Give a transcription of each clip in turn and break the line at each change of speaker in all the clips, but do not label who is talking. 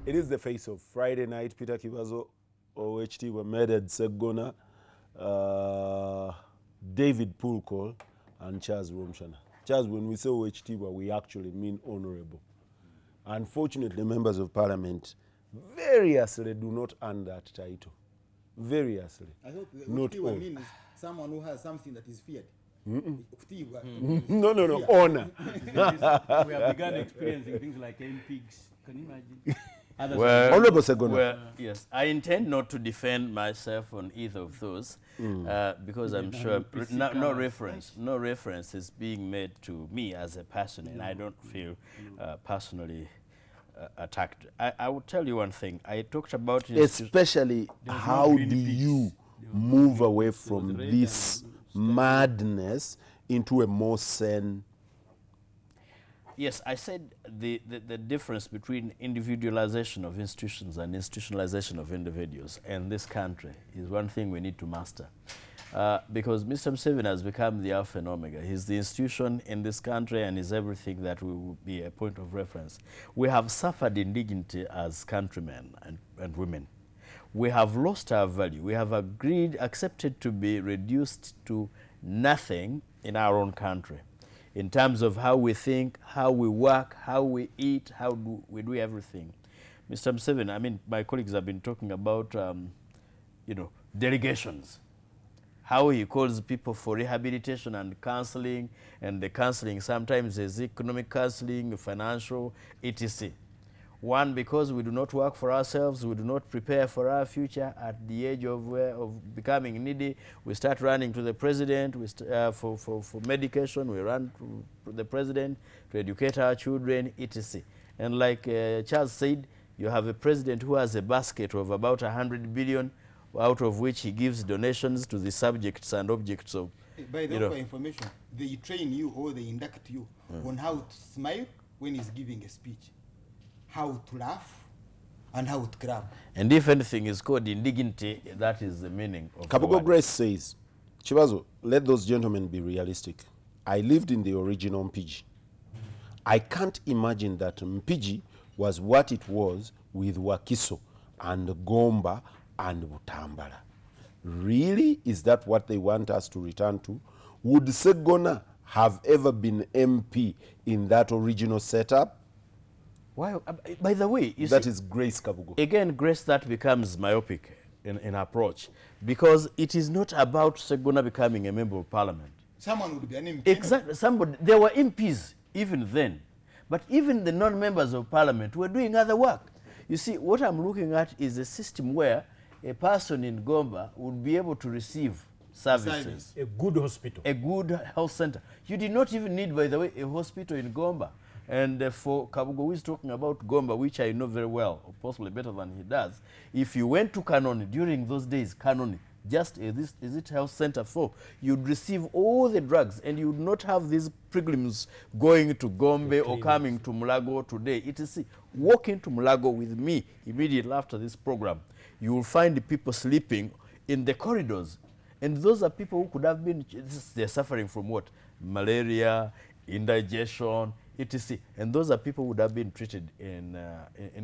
It is the face of Friday night. Peter Kibazo, OHT, Meded Segona, David Pulkol, and Charles Romshana. Charles, when we say OHT, we actually mean honorable. Unfortunately, members of parliament variously do not earn that title. Variously.
I hope
not all.
means someone who has something that is feared.
No, honor.
We have begun experiencing things like MPs. Can you imagine?
Honorable Segona.
Well, yes, I intend not to defend myself on either of those because I'm sure no reference is being made to me as a person, and I don't feel personally attacked. I will tell you one thing. I talked about
especially how do you move away from this madness into a more sane.
Yes, I said the difference between individualization of institutions and institutionalization of individuals in this country is one thing we need to master. Because Mr. Museveni has become the alpha and omega. He's the institution in this country and is everything that will be a point of reference. We have suffered indignity as countrymen and women. We have lost our value. We have accepted to be reduced to nothing in our own country, in terms of how we think, how we work, how we eat, how we do everything. Mr. Museveni, I mean, my colleagues have been talking about, delegations, how he calls people for rehabilitation and counseling, and the counseling sometimes is economic counseling, financial, etc. One, because we do not work for ourselves, we do not prepare for our future. At the age of becoming needy, we start running to the president for medication. We run to the president to educate our children, etc. And like Charles said, you have a president who has a basket of about 100 billion, out of which he gives donations to the subjects and objects of.
By the way, for information, they train you or they induct you on how to smile when he's giving a speech, how to laugh, and how to clap.
And if anything is called indignity, that is the meaning of
Kabugo Grace says, Chibazo, let those gentlemen be realistic. I lived in the original Mpiji. I can't imagine that Mpiji was what it was with Wakiso and Gomba and Butambala. Really? Is that what they want us to return to? Would Segona have ever been MP in that original setup?
Why? By the way,
that is Grace Kabugo.
Again, Grace, that becomes myopic in approach, because it is not about Segona becoming a member of parliament.
Someone would be an MP.
Exactly. Somebody. There were MPs even then, but even the non-members of parliament were doing other work. You see, what I'm looking at is a system where a person in Gomba would be able to receive services.
A good hospital.
A good health center. You did not even need, by the way, a hospital in Gomba. And for Kabugo, who is talking about Gomba, which I know very well, or possibly better than he does, if you went to Kanoni during those days, Kanoni, just is it health center for, you'd receive all the drugs and you would not have these pilgrims going to Gombe or coming to Mulago today. It is, walk into Mulago with me immediately after this program. You will find the people sleeping in the corridors. And those are people who could have been, they're suffering from what? Malaria, indigestion, etc. And those are people who would have been treated in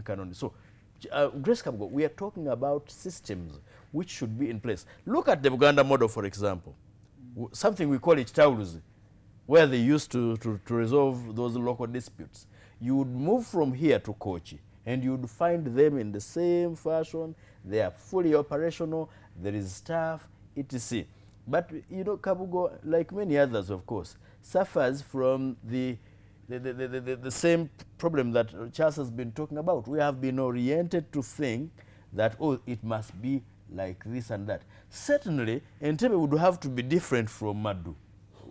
Kanoni. So, Grace Kabugo, we are talking about systems which should be in place. Look at the Buganda model, for example. Something we call it Tauluzi, where they used to resolve those local disputes. You would move from here to Kochi, and you would find them in the same fashion. They are fully operational. There is staff, etc. But, you know, Kabugo, like many others, of course, suffers from the same problem that Charles has been talking about. We have been oriented to think that, oh, it must be like this and that. Certainly, Entebbe would have to be different from Madu,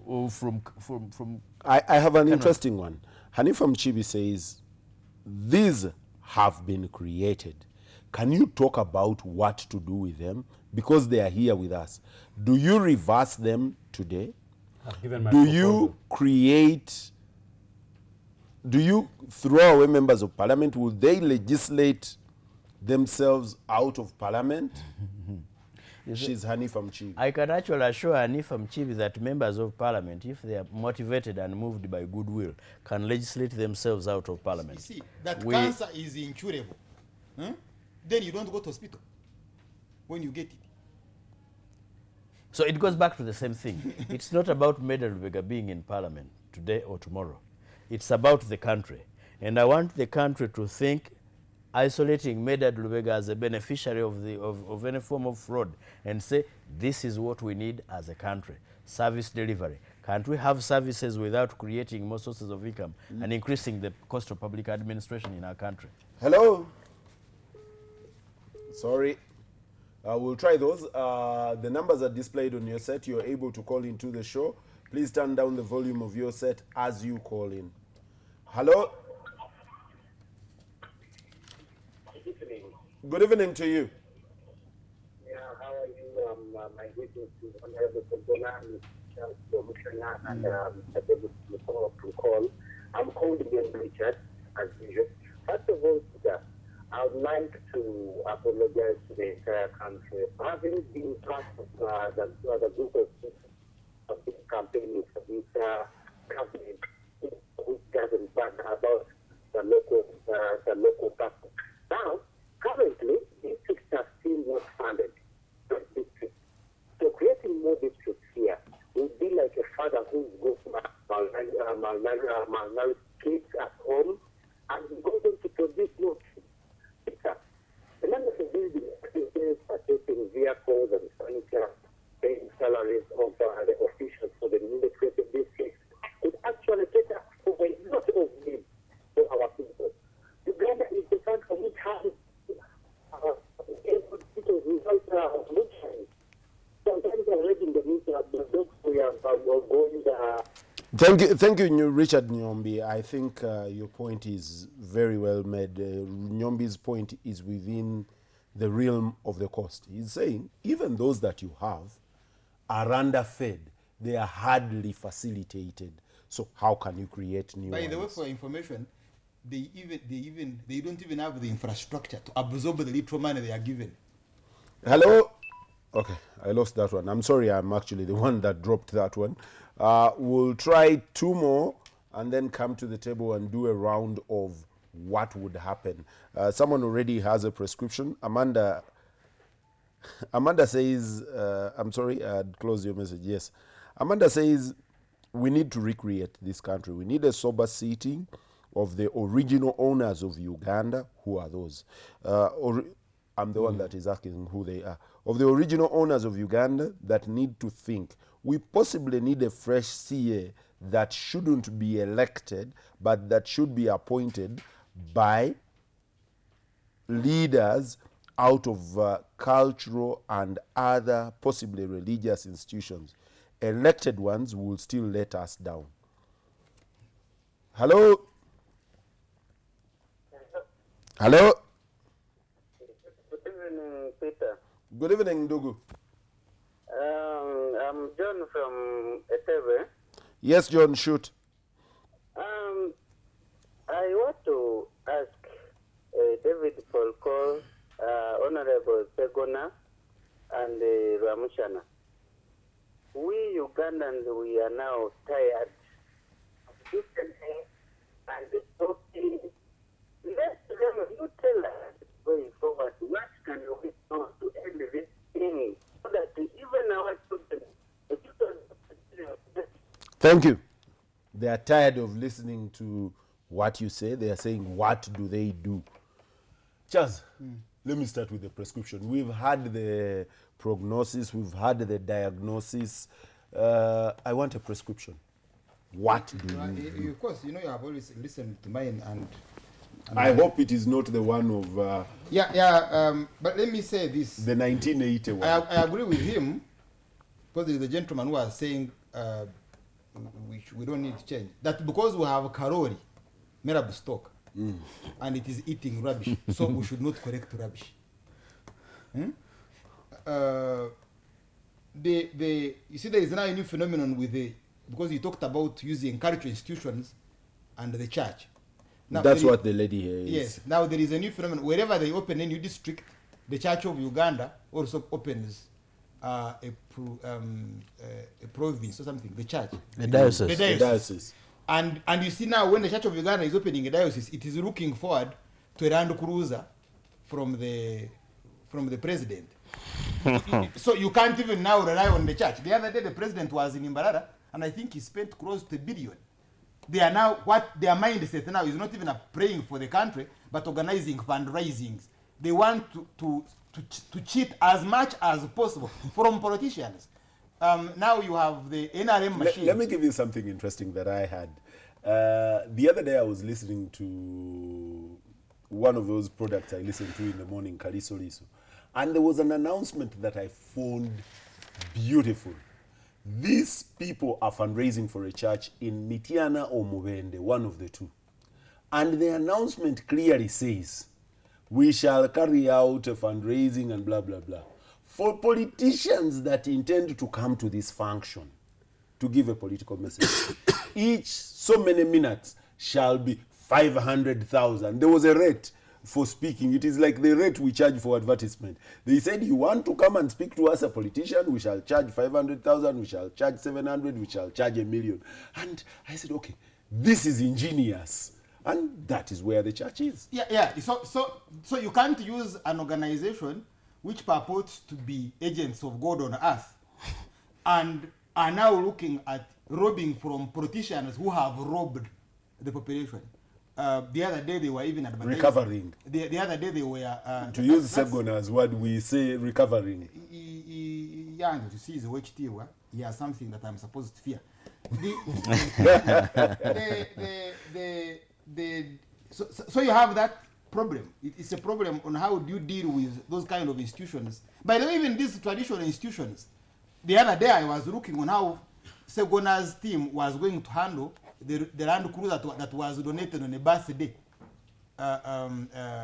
or from
I have an interesting one. Hanifa Mchibi says, these have been created. Can you talk about what to do with them? Because they are here with us. Do you reverse them today? Do you create... Do you throw away members of parliament? Will they legislate themselves out of parliament? She's Hanifa Mchibi.
I can actually assure Hanifa Mchibi that members of parliament, if they are motivated and moved by goodwill, can legislate themselves out of parliament.
You see, that cancer is incurable. then you don't go to hospital when you get it.
So it goes back to the same thing. It's not about Meda Lubega being in parliament today or tomorrow. It's about the country. And I want the country to think isolating Meda Lubega as a beneficiary of any form of fraud and say, this is what we need as a country. Service delivery. Can't we have services without creating more sources of income and increasing the cost of public administration in our country?
Hello? Sorry. We'll try those. The numbers are displayed on your set. You're able to call into the show. Please turn down the volume of your set as you call in. Hello?
Good evening.
Good evening to you.
Yeah, how are you? My greetings to Honorable Commissioner, Commissioner, and the call. I'm calling in Richard, as usual. First of all, sir, I would like to apologize to the entire country. Having been part of the group of this campaign for this government, which doesn't back about the local person. Now, currently, districts are still not funded. So creating more districts here would be like a father who goes malnourished kids at home and goes on to produce more kids. Remember the building purchasing vehicles and furniture, paying salaries of the officials for the newly created districts could actually cater for a lot of needs for our people. Uganda is the country which has people without luxury. Sometimes I'm reading the news about the books we are going
Thank you, Richard Nyombi. I think your point is very well made. Nyombi's point is within the realm of the cost. He's saying even those that you have are underfed. They are hardly facilitated. So how can you create new
By the way,
ones?
for information, they don't even have the infrastructure to absorb the little money they are given.
Hello? Okay, I lost that one. I'm sorry, I'm actually the one that dropped that one. We'll try two more and then come to the table and do a round of what would happen. Someone already has a prescription. Amanda says, I'm sorry, I'd close your message. Yes. Amanda says, we need to recreate this country. We need a sober seating of the original owners of Uganda. Who are those? I'm the one that is asking who they are. Of the original owners of Uganda that need to think. We possibly need a fresh CA that shouldn't be elected, but that should be appointed by leaders out of cultural and other possibly religious institutions. Elected ones will still let us down. Hello? Hello?
Good evening, Peter.
Good evening, Ndugu.
I'm John from Etebe.
Yes, John, shoot.
I want to ask David Polko, Honorable Segona, and Ramushana. We Ugandans, we are now tired of listening and talking. You tell us going forward, what can we do to end this thing so that even our children,
Thank you. They are tired of listening to what you say. They are saying, what do they do? Charles, let me start with the prescription. We've had the prognosis. We've had the diagnosis. I want a prescription. What do you do?
Of course, you have always listened to mine, and
I hope it is not the one of
but let me say this.
the 1981.
I agree with him, because there is a gentleman who was saying we don't need to change. That because we have Karori, Merab stock, and it is eating rubbish, so we should not correct rubbish. You see, there is now a new phenomenon with because you talked about using cultural institutions and the church. Now,
That's what the lady here is.
Yes. Now there is a new phenomenon. Wherever they open a new district, the Church of Uganda also opens a province or something. The church.
The diocese.
The
Diocese.
And you see now when the Church of Uganda is opening a diocese, it is looking forward to a Land Cruiser from the president. So you can't even now rely on the church. The other day the president was in Imbarara, and I think he spent close to $1 billion. They are now, what their mindset now is not even praying for the country, but organizing fundraisings. They want to cheat as much as possible from politicians. Now you have the NRM machine.
Let me give you something interesting that I had. The other day I was listening to one of those products I listen to in the morning, Kaliso Liso, and there was an announcement that I found beautiful. These people are fundraising for a church in Mitiana or Mubende, one of the two. And the announcement clearly says, we shall carry out a fundraising and blah, blah, blah. For politicians that intend to come to this function, to give a political message, each so many minutes shall be 500,000. There was a rate for speaking. It is like the rate we charge for advertisement. They said, you want to come and speak to us, a politician, we shall charge 500,000, we shall charge 700, we shall charge $1 million. And I said, okay, this is ingenious. And that is where the church is.
Yeah. So you can't use an organization which purports to be agents of God on earth and are now looking at robbing from politicians who have robbed the population. The other day they were even advertising.
Recovering.
The other day they were...
to use Segona's word, we say recovering.
Yeah, to see the HT, he has something that I'm supposed to fear. So you have that problem. It's a problem on how do you deal with those kind of institutions. By the way, even these traditional institutions, the other day I was looking on how Segona's team was going to handle the Land Cruiser that was donated on a birthday.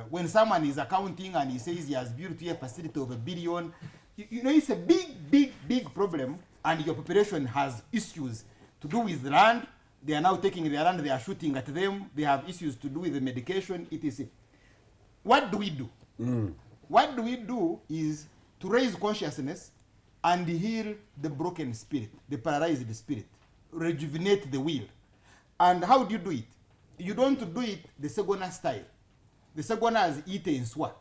When someone is accounting and he says he has built a facility of $1 billion, you know, it's a big problem, and your population has issues to do with land. They are now taking their land, they are shooting at them, they have issues to do with the medication, etc. What do we do? What do we do is to raise consciousness and heal the broken spirit, the paralyzed spirit, rejuvenate the will. And how do you do it? You don't do it the Segona style. The Segonas eat in Swa.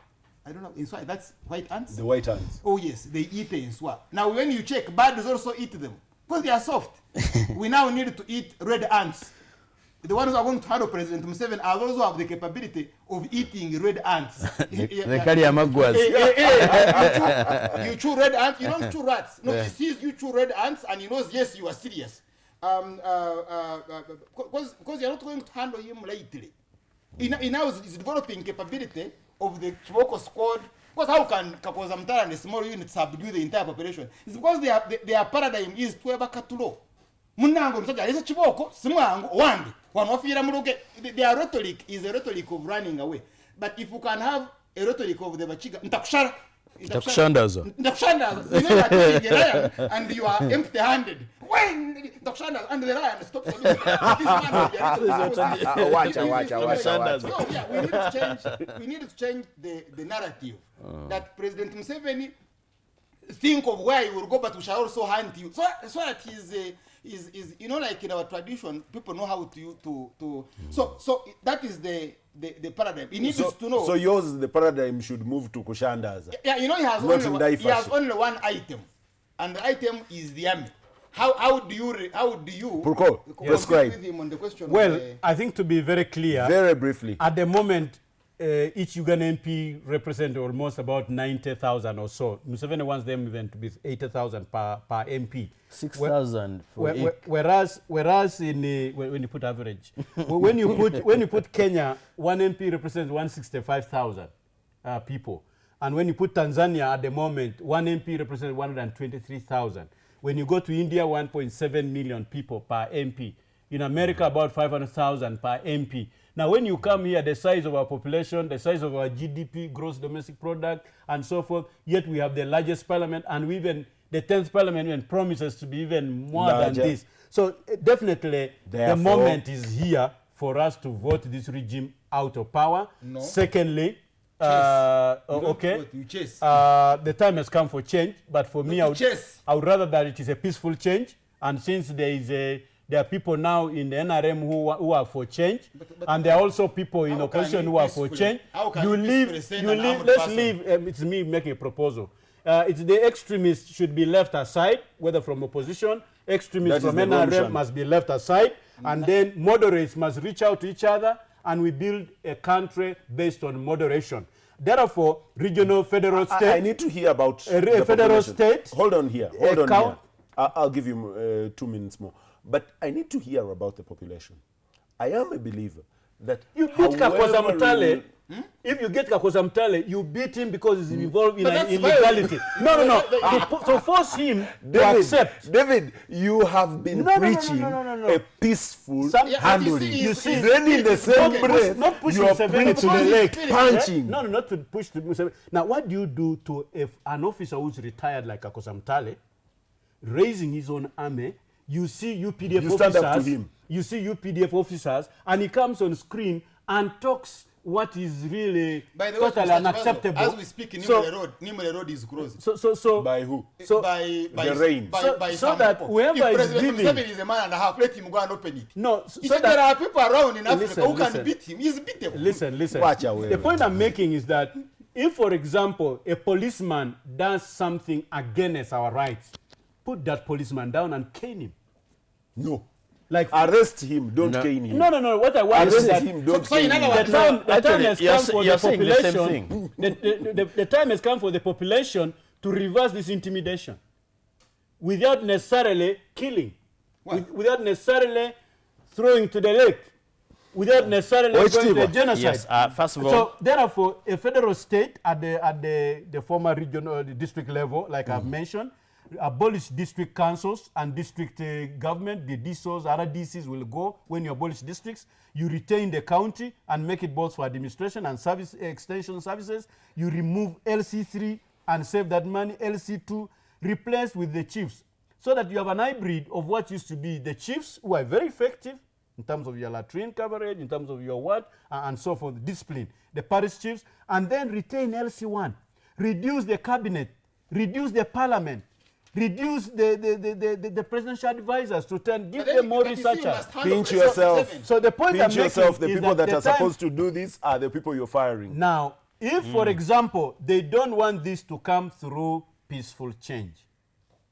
I don't know, in Swa, that's white ants?
The white ants.
Oh yes, they eat in Swa. Now when you check, birds also eat them because they are soft. We now need to eat red ants. The ones who are going to handle President Museveni are those who have the capability of eating red ants.
They carry a magwas.
You chew red ants, you don't chew rats. No, he sees you chew red ants and he knows, yes, you are serious. Because you're not going to handle him lightly. He now is developing capability of the Chiboko squad. Because how can Kakoza Mtara and the small unit subdue the entire population? It's because their paradigm is to have a katulo. Munango msaja is a Chiboko, Simango, Wandi. Their rhetoric is a rhetoric of running away. But if you can have a rhetoric of the Bachiga, Ntakushara.
Ntakushandaza.
Ntakushandaza. You know that the lion and you are empty-handed. When Ntakushandaza and the lion stops on we need to change the narrative that President Museveni think of where he will go, but we shall also hunt you. So that is you know, like in our tradition, people know how to so that is the paradigm. He needs to know.
So yours, the paradigm should move to Kushandaza.
Yeah, you know, he has only one item, and the item is the army. How do you
prescribe
with him on the question?
Well, I think to be very clear,
very briefly,
at the moment, each Ugandan MP represents almost about 90,000 or so. Museveni wants them even to be 80,000 per MP.
6,000 for each.
Whereas in when you put average, when you put Kenya, one MP represents 165,000 people, and when you put Tanzania at the moment, one MP represents 123,000. When you go to India, 1.7 million people per MP. In America, about 500,000 per MP. Now, when you come here, the size of our population, the size of our GDP, gross domestic product, and so forth, yet we have the largest parliament, and we even, the 10th parliament even promises to be even more than this. So definitely, the moment is here for us to vote this regime out of power.
No.
Secondly, okay, the time has come for change, but for me, I would rather that it is a peaceful change, and since there is a There are people now in the NRM who are for change, and there are also people in opposition who are for change. Let's leave, it's me making a proposal. It's the extremists should be left aside, whether from opposition, extremists from NRM must be left aside, and then moderates must reach out to each other, and we build a country based on moderation. Therefore, regional, federal, state.
I need to hear about
a federal state.
Hold on here. Hold on here. I'll give you 2 minutes more. But I need to hear about the population. I am a believer that
you beat Kakoza Mutale. If you get Kakoza Mutale, you beat him because he's involved in illegality. No. To force him to accept.
David, you have been preaching a peaceful handling.
You see,
then in the same breath,
not pushing
you are
Museveni to the leg,
punching.
No, not to push the Museveni. Now, what do you do to an officer who's retired like Kakoza Mutale, raising his own army? You see UPDF
you
officers.
Stand up to him.
You see UPDF officers, and he comes on screen and talks what is really totally unacceptable.
As we speak, Nimule Road is closed.
So
by who?
So
by
the rain.
So that whoever is giving,
Museveni is a man and a half. Let him go and open it.
No,
He said there are people around in Africa who
listen.
can beat him. He's beatable.
Listen.
Watch away.
The point I'm making is that if, for example, a policeman does something against our rights, put that policeman down and cane him.
No.
Like
arrest him, don't cane him.
No. What I want is that
him, don't
so in
cane
other
him.
words,
the time has come for the
population.
The time has come for the population to reverse this intimidation, without necessarily killing, without necessarily throwing to the lake, without necessarily going to the genocide.
Yes, first of all.
So therefore, a federal state at the former regional, the district level, like I've mentioned, abolish district councils and district government. The DSOs, RDCs will go. When you abolish districts, you retain the county and make it both for administration and service extension services. You remove LC3 and save that money. LC2 replace with the chiefs, so that you have an hybrid of what used to be the chiefs, who are very effective in terms of your latrine coverage, in terms of your what, and so forth, discipline. The parish chiefs, and then retain LC1. Reduce the cabinet, reduce the parliament, reduce the presidential advisors to give them more researchers.
Pinch yourself.
So the point I'm making
the people that are supposed to do this are the people you're firing.
Now, if, for example, they don't want this to come through peaceful change,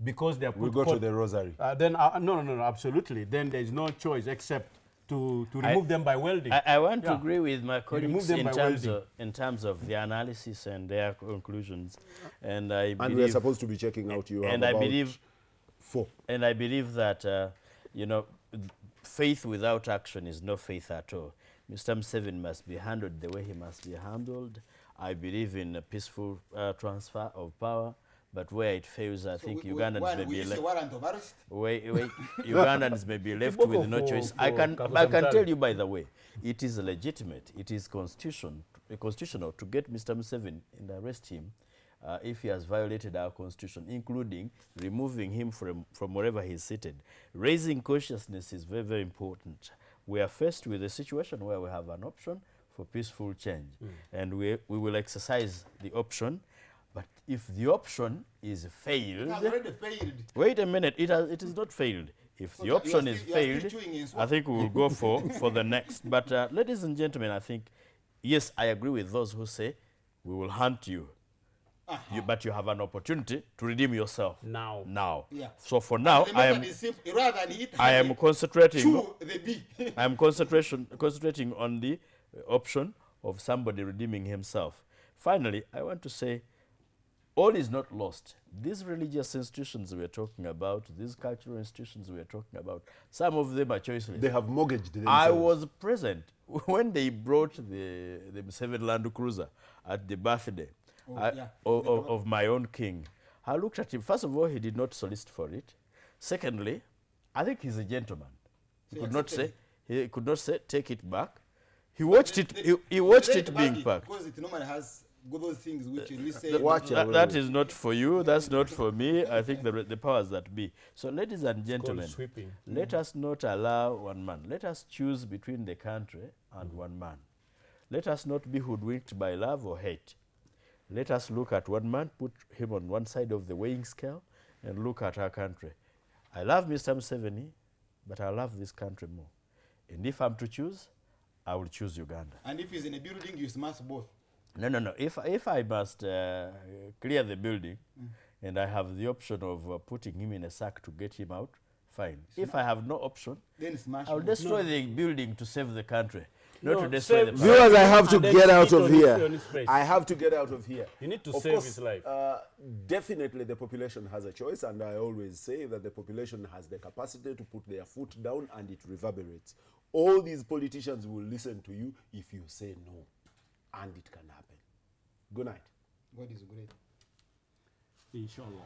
because they are
we go to the rosary.
Then no, absolutely. Then there is no choice except to remove them by welding.
I want to agree with my colleagues in terms of the analysis and their conclusions, and I believe,
and we are supposed to be checking out you.
And I believe
4.
And I believe that faith without action is no faith at all. Mr. Museveni must be handled the way he must be handled. I believe in a peaceful transfer of power. But where it fails, I think Ugandans may be left. Ugandans may be left with no choice. I can tell you, by the way, it is legitimate. It is constitutional to get Mr. Museveni and arrest him if he has violated our constitution, including removing him from wherever he's seated. Raising consciousness is very, very important. We are faced with a situation where we have an option for peaceful change, and we will exercise the option. But if the option is failed,
it has already failed.
Wait a minute, it is not failed. If the option is failed, I think we will go for the next. But ladies and gentlemen, I think, yes, I agree with those who say we will hunt you. But you have an opportunity to redeem yourself now. Yeah. So for now, I am concentrating. I am concentrating on the option of somebody redeeming himself. Finally, I want to say, all is not lost. These religious institutions we are talking about, these cultural institutions we are talking about, some of them are choiceless.
They have mortgaged themselves.
I was present when they brought the Museveni Land Cruiser at the birthday of my own king. I looked at him. First of all, he did not solicit for it. Secondly, I think he's a gentleman. He could not say, take it back. He watched it. He watched it being packed.
Because it normally has those things which you say.
That is not for you. That's not for me. I think the powers that be. So, ladies and gentlemen, let us not allow one man. Let us choose between the country and one man. Let us not be hoodwinked by love or hate. Let us look at one man, put him on one side of the weighing scale, and look at our country. I love Mr. Museveni. but I love this country more. And if I'm to choose, I will choose Uganda.
And if he's in a building, you smash both.
No. If I must clear the building, and I have the option of putting him in a sack to get him out, fine. If I have no option,
Then smash
I'll
both.
destroy the building to save the country,
No,
not to destroy the
save-
person.
Viewers, I have to
And then
get out
spit
of
on his-
here.
on his face.
I have to get out of here.
You need to
Of
save
course,
his life.
Definitely, the population has a choice, and I always say that the population has the capacity to put their foot down, and it reverberates. All these politicians will listen to you if you say no, and it can happen. Good night.
God is great.
Inshallah.